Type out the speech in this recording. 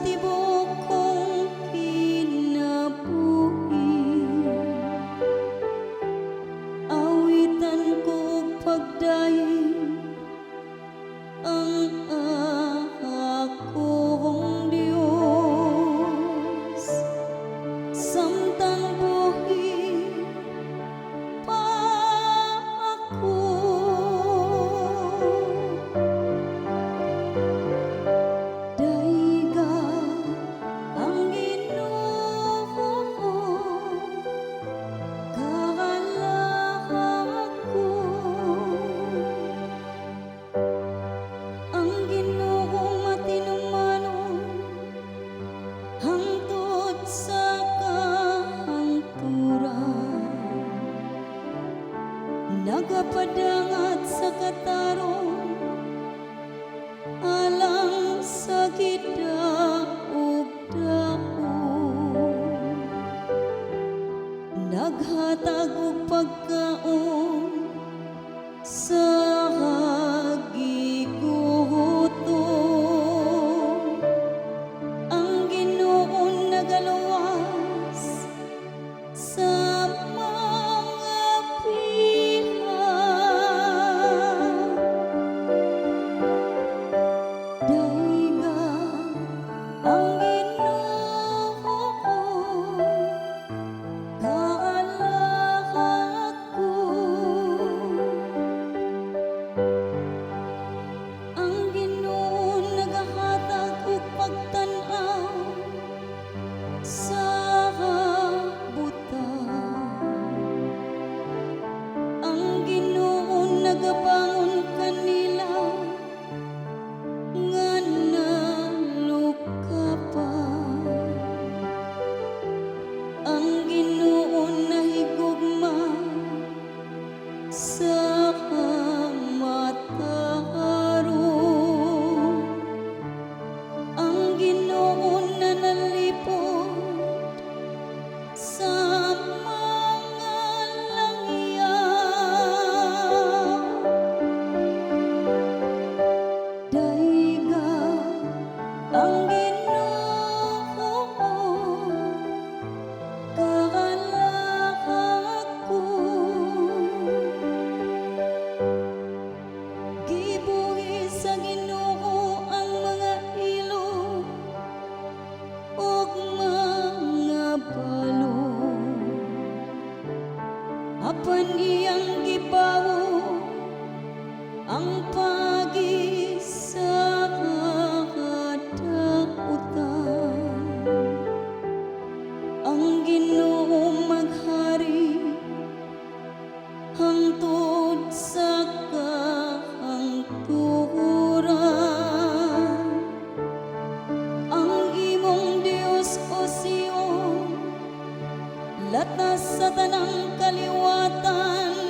tibok kong kinabuhi, awitan ko pagdayon ang akong Dios. Samtang buhi pa ako, daiga ang Ginoo kakalahak ko. Ang Ginoo matinumanon hangtod sa kahangturan, nagapadangat sa katarong alang sa gidaog daog, naghatag og pagkaon sa hagigutom. Ang Ginoo nagaluwas sa mga pihak, daiga ang Ginoo kakalahak ko. Ang Ginoo nagahatag og pagtan-aw sa butang. Ang Ginoo nagabangon kanila nga nalukapan. Ang Ginoo nahigugma sa mataharong. Ang Ginoo nanalipod sa mga langyaw, daiga ang Ginoo kakalahak ko. Gibuhi sa Ginoo ang mga ilog ug mga balong, apan iyang gibawo ang pagi sa kadakutan. Ang Ginoo maghari hangtod sa kahangturan. Ang imong Dios o Sion, latas sa tanang kaliwatan